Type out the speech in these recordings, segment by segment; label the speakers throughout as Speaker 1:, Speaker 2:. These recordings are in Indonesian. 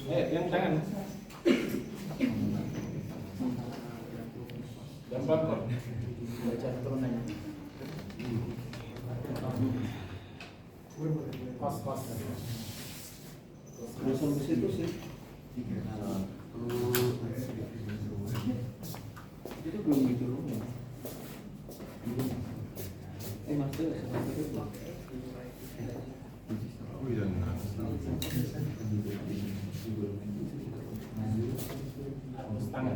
Speaker 1: Yang tangan. Gampang kok. Baca turunannya. Kos.
Speaker 2: Udah sampai situ sih. Itu belum gitu loh. Master
Speaker 1: tangan.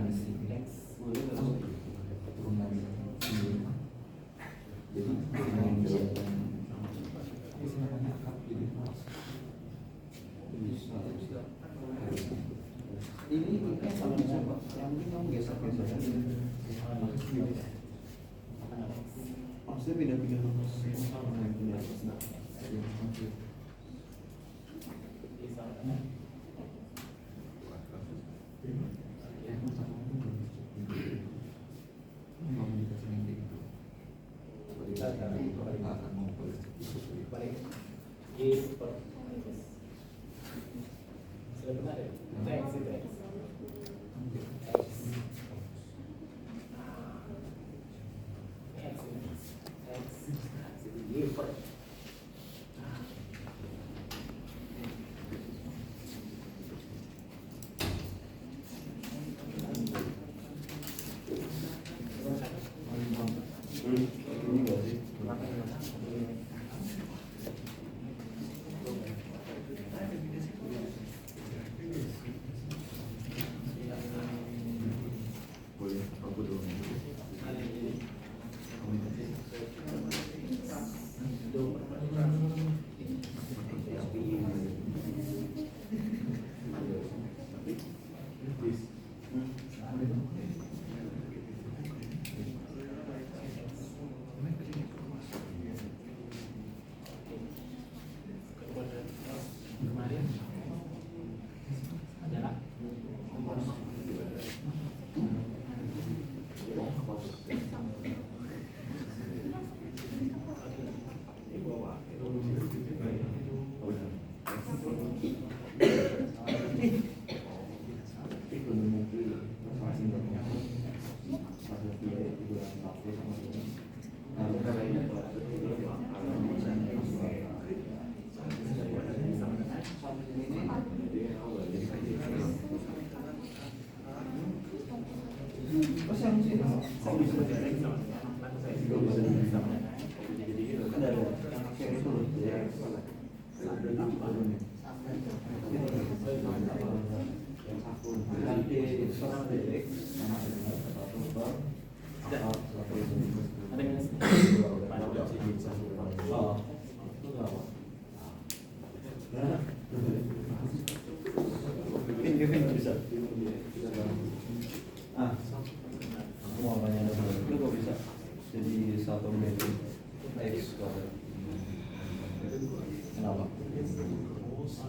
Speaker 2: Ini sama dengan Pak. Yang penting kamu geser-geser. Maksudnya pindah-pindah sama yang pindah.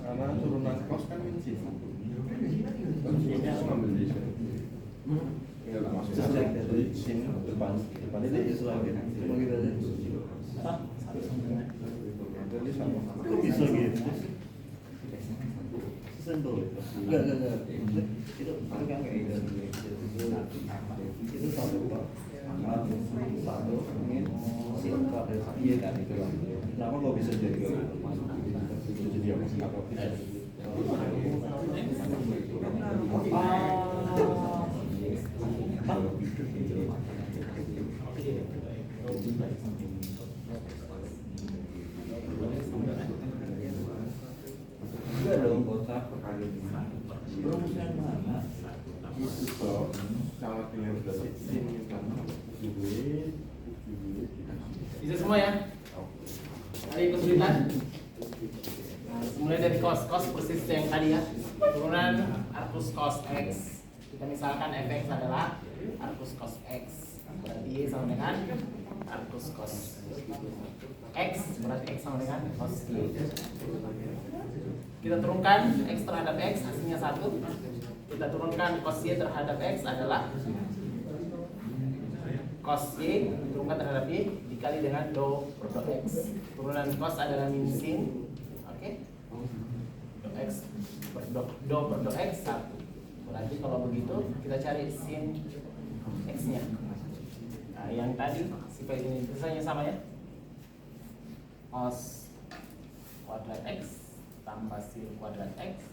Speaker 3: Karena turunan kos kan kunci. Kuncinya ngambil di sini. Ya maksudnya dari sini depan itu Islam gitu. Cuma gitu aja. Hah? Jadi sama. Kok bisa gitu? Sentuh itu. Enggak. Itu kan kayak gitu. Itu satu pak. Satu ingin singkat iya kan itu lah. Kenapa kok bisa jadi gitu? Jadi apa sih apa bisa? Enggak dong kotak rumusnya mana? Itu kok sangat pilih dari sini kan duit.
Speaker 1: Bisa semua ya? Ada yang kesulitan? Mulai dari cos persis yang tadi ya. Turunan arcus cos X. Kita misalkan fx adalah arcus cos X. Berarti sama dengan arcus cos X. Berarti X sama dengan cos Y. Kita turunkan X terhadap X, hasilnya 1. Kita turunkan cos Y terhadap X adalah cos Y diturunkan terhadap Y dikali dengan do X. Turunan cos adalah min sin. Oke. Do X do per do X 1. Berarti kalau begitu kita cari sin X-nya. Nah, yang tadi sifat ini tulisannya sama ya. Cos kuadrat X tambah sin kuadrat X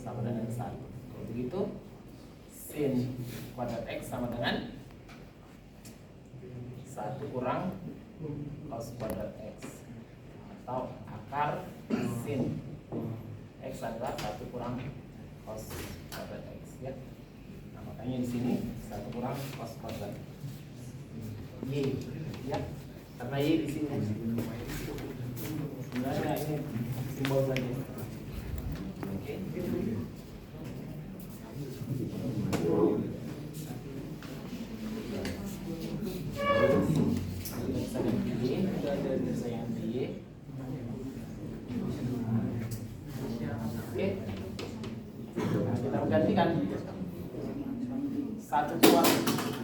Speaker 1: sama dengan 1. Kalau begitu sin kuadrat X sama dengan 1 kurang cos kuadrat X, atau akar sin X adalah 1 kurang cos kuadrat X ya. Nah, makanya di sini 1 kurang cos kuadrat Y ya, karena Y di sini sebenarnya ini simbol saja. Oke. Kita gantikan 1 kurang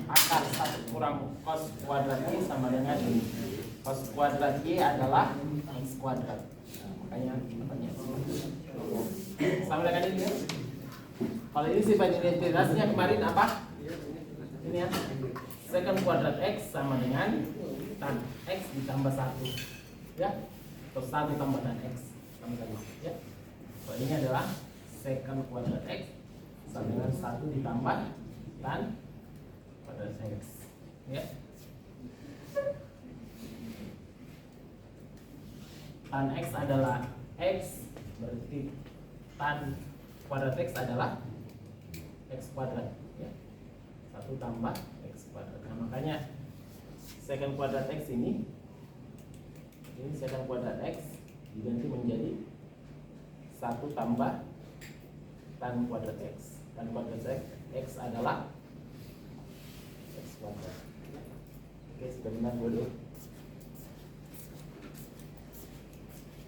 Speaker 1: akar 1 kurang cos kuadrat Y sama dengan cos kuadrat Y adalah X kuadrat. Makanya sama dengan ini ya. Kalau ini sifat identitasnya kemarin apa? Ini ya, secant kuadrat X sama dengan tan X ditambah 1 ya, atau 1 tambah tan X sama tadi ya. Kalau ini adalah secant kuadrat X sama dengan 1 ditambah tan kuadrat X ya. Tan X adalah X, berarti tan kuadrat X adalah X kuadrat ya. 1 tambah X kuadrat. Nah, makanya secant kuadrat X ini secant kuadrat X diganti menjadi 1 tambah tan kuadrat X. Tan kuadrat X adalah X kuadrat. Oke, sudah benar dulu.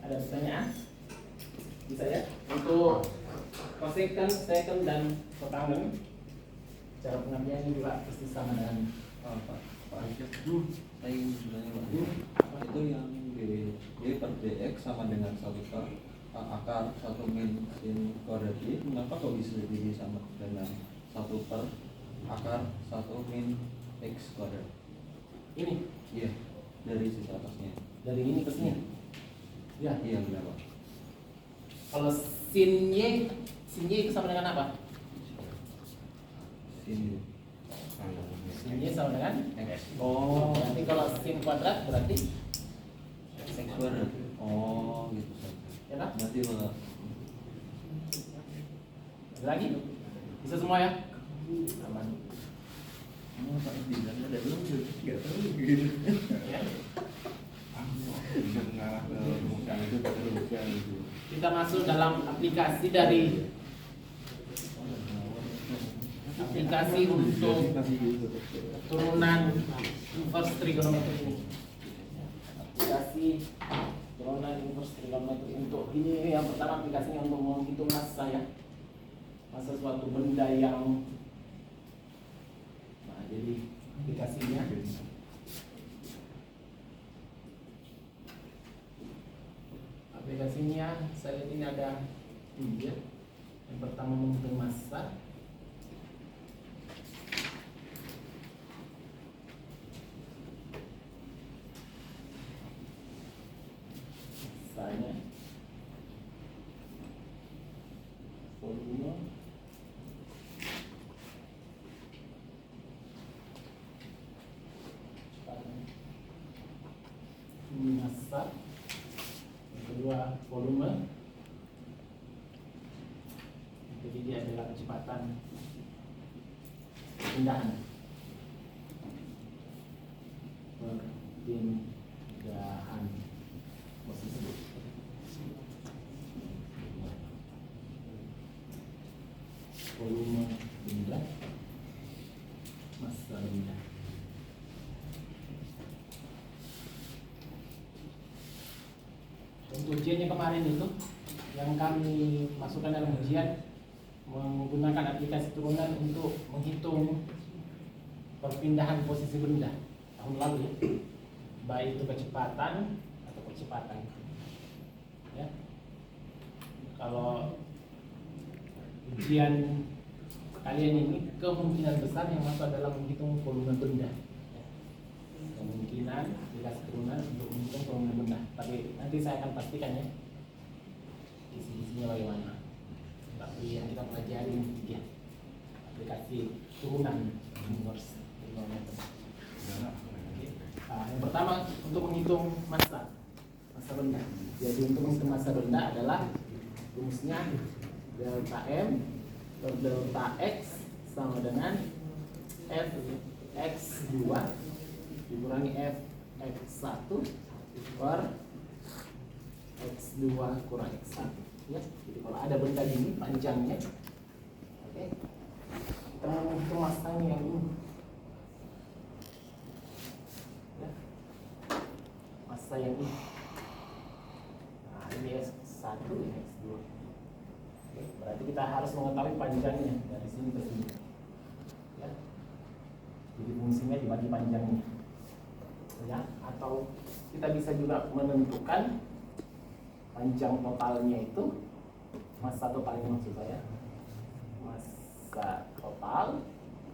Speaker 1: Ada pertanyaan? Bisa ya? Untuk cosecant, secant, dan kotangen, cara pengambilannya juga pasti sama dengan
Speaker 2: Pak Ansyah, saya ingin sebenarnya Pak, itu yang D per dx sama dengan 1 per akar 1 min sin kuadrat Y, kenapa kok bisa jadi sama dengan 1 per akar 1 min X kuadrat?
Speaker 1: ini.
Speaker 2: Iya, dari sisi atasnya.
Speaker 1: Dari ini ke sini. Ya.
Speaker 2: Iya, benar Pak.
Speaker 1: Kalau sin Y itu sama dengan apa?
Speaker 2: Sin
Speaker 1: Sin Y sama dengan
Speaker 2: X.
Speaker 1: Oh, berarti kalau sin kuadrat berarti
Speaker 2: X kuadrat. Oh, gitu saja.
Speaker 1: ya kan?
Speaker 2: Berarti Pak.
Speaker 1: Ada lagi? Bisa semua ya? Aman.
Speaker 2: Oh, Pak Dilan ada belum? Nggak tahu gitu.
Speaker 1: Ya.
Speaker 3: mengarah ke rumusan itu ke rumusan itu.
Speaker 1: Kita masuk dalam aplikasi dari aplikasi untuk turunan inverse trigonometri ini. Aplikasi turunan inverse trigonometri untuk ini yang pertama aplikasinya untuk menghitung massa ya. Massa suatu benda yang jadi aplikasinya saya lihat ini ada 3. Yang pertama menghitung massa, massanya, volume, massa, yang kedua volume, yang ketiga adalah kecepatan pindahan, perpindahan posisi. Volume benda, massa benda. Untuk ujiannya kemarin itu yang kami masukkan dalam ujian menggunakan aplikasi turunan untuk menghitung perpindahan posisi benda tahun lalu ya, baik itu kecepatan atau kecepatan ya. Kalau ujian kalian ini kemungkinan besar yang masuk adalah menghitung volume benda. Kemungkinan aplikasi turunan untuk menghitung volume benda. Tapi nanti saya akan pastikan ya isi-isinya bagaimana. Tapi yang kita pelajari ya aplikasi turunan inverse trigonometer. Yang pertama untuk menghitung massa benda. Jadi untuk menghitung massa benda adalah rumusnya delta M per delta X sama dengan F X2 dikurangi F X1 per X2 kurang X1 ya. Jadi kalau ada benda gini panjangnya, oke, kita menghitung massanya yang ini ya. Massa yang ini, nah ini X1 ini X2. Oke, berarti kita harus mengetahui panjangnya dari sini ke sini ya. Jadi fungsinya dibagi panjangnya ya, atau kita bisa juga menentukan panjang totalnya itu, massa totalnya maksud saya, massa total,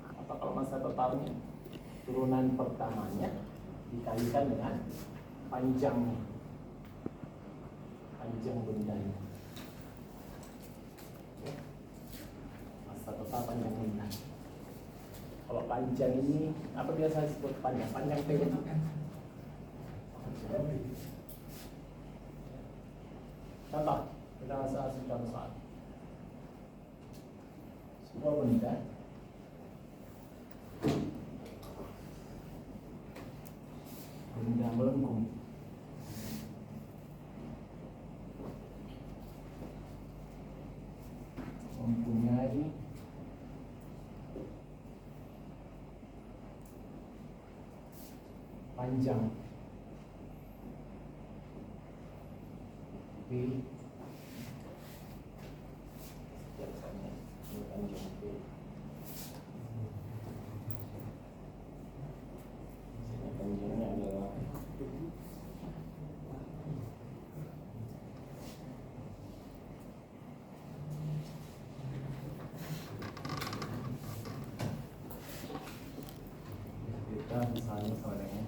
Speaker 1: atau kalau massa totalnya turunan pertamanya dikalikan dengan panjangnya, panjang bendanya ya. Massa total panjang benda. Kalau panjang ini apa biasa disebut panjang? Panjang P itu kan. Contoh, kita masuk contoh soal. Sebuah benda melengkung. Mempunyai panjang B, biasanya panjang B, panjangnya adalah kita misalnya sama dengan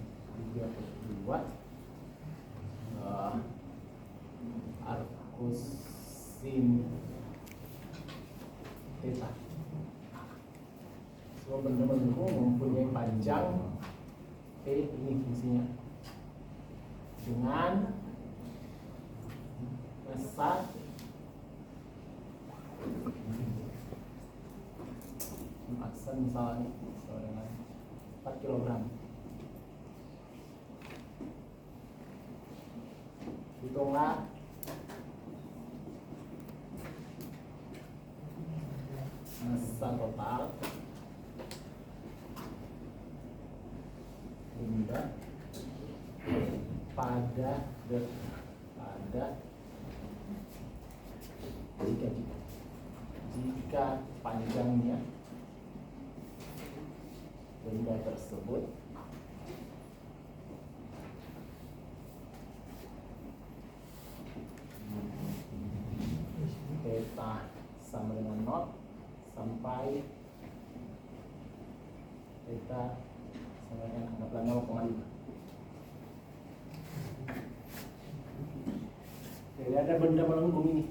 Speaker 1: 3/2 arcus sin theta. Semua benda melengkung mempunyai panjang P, ini fungsinya, dengan massa massa misalnya dengan 4 kg. Hitunglah massa total benda pada jika panjangnya benda tersebut theta sama dengan 0 sampai theta sama dengan anggaplah 0,5. Jadi ada benda melengkung ini,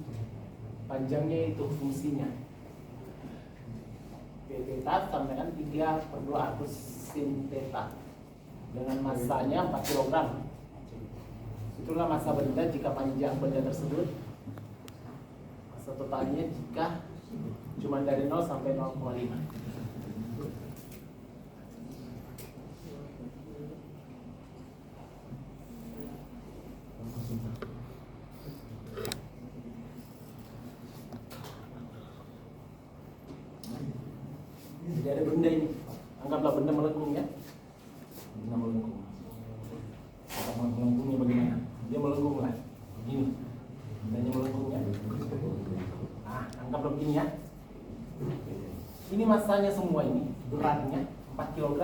Speaker 1: panjangnya itu fungsinya P theta sama dengan 3/2 arcus sin theta dengan massanya 4 kg. Itulah massa benda jika panjang benda tersebut, massa totalnya jika cuma dari 0 sampai 0,5. Jadi ada benda ini, anggaplah benda melengkung ya, benda melengkung. Atau melengkungnya bagaimana? Dia melengkung lah, begini, bendanya melengkung ya. Nah, anggaplah begini ya. Ini massanya semua ini, beratnya 4 kg.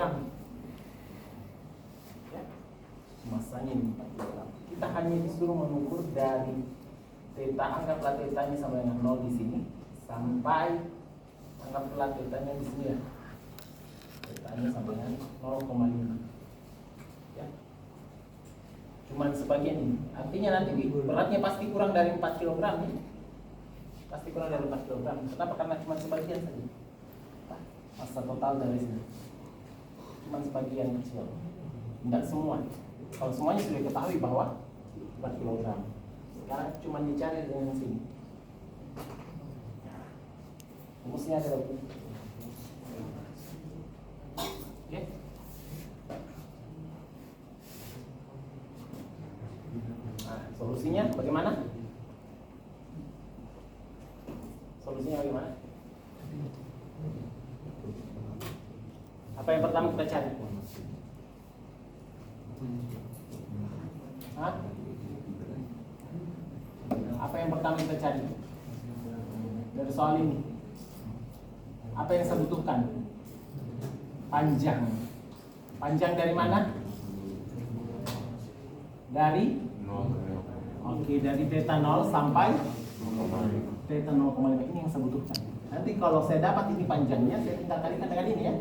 Speaker 1: Ya, massanya ini 4 kg. Kita hanya disuruh mengukur dari theta, anggaplah theta-nya sama dengan 0 di sini, sampai anggaplah deltanya di sini ya. Deltanya sama dengan 0,5. Ya. Cuman sebagian ini. Artinya nanti beratnya pasti kurang dari 4 kg ya. Pasti kurang dari 4 kg. Kenapa? Karena cuma sebagian saja. Massa total dari sini. Cuma sebagian kecil. Tidak semua. Kalau semuanya sudah diketahui bahwa 4 kg. Sekarang cuma dicari dengan sini. Rumusnya adalah begini. Oke. Nah, solusinya bagaimana? Solusinya bagaimana? Apa yang pertama kita cari? Hah? Apa yang pertama kita cari dari soal ini? Apa yang saya butuhkan? Panjang. Panjang dari mana? Dari? Oke, dari theta 0 sampai theta 0,5. Ini yang saya butuhkan. Nanti kalau saya dapat ini panjangnya, saya tinggal kalikan dengan ini ya.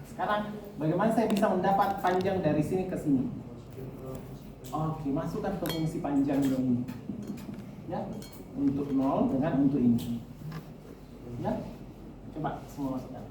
Speaker 1: Sekarang, bagaimana saya bisa mendapat panjang dari sini ke sini? Oke, masukkan ke fungsi panjang ini. Ya, untuk 0 dengan untuk ini. Ya, coba semua masukkan.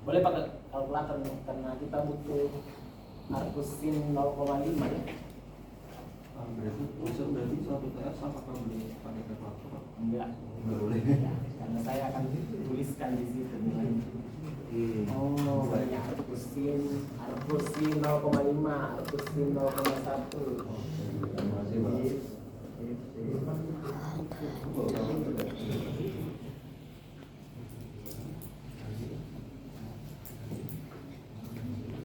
Speaker 1: Boleh pakai kalkulator karena kita butuh arcus sin 0,5 ya.
Speaker 2: Berarti satu TR sama kan beli pakai kalkulator?
Speaker 1: Enggak.
Speaker 2: Enggak boleh.
Speaker 1: Ya, karena saya akan tuliskan di situ nilainya. Oh, banyak arcus sin 0,5, arcus sin 0,1.
Speaker 2: Terima kasih, Pak.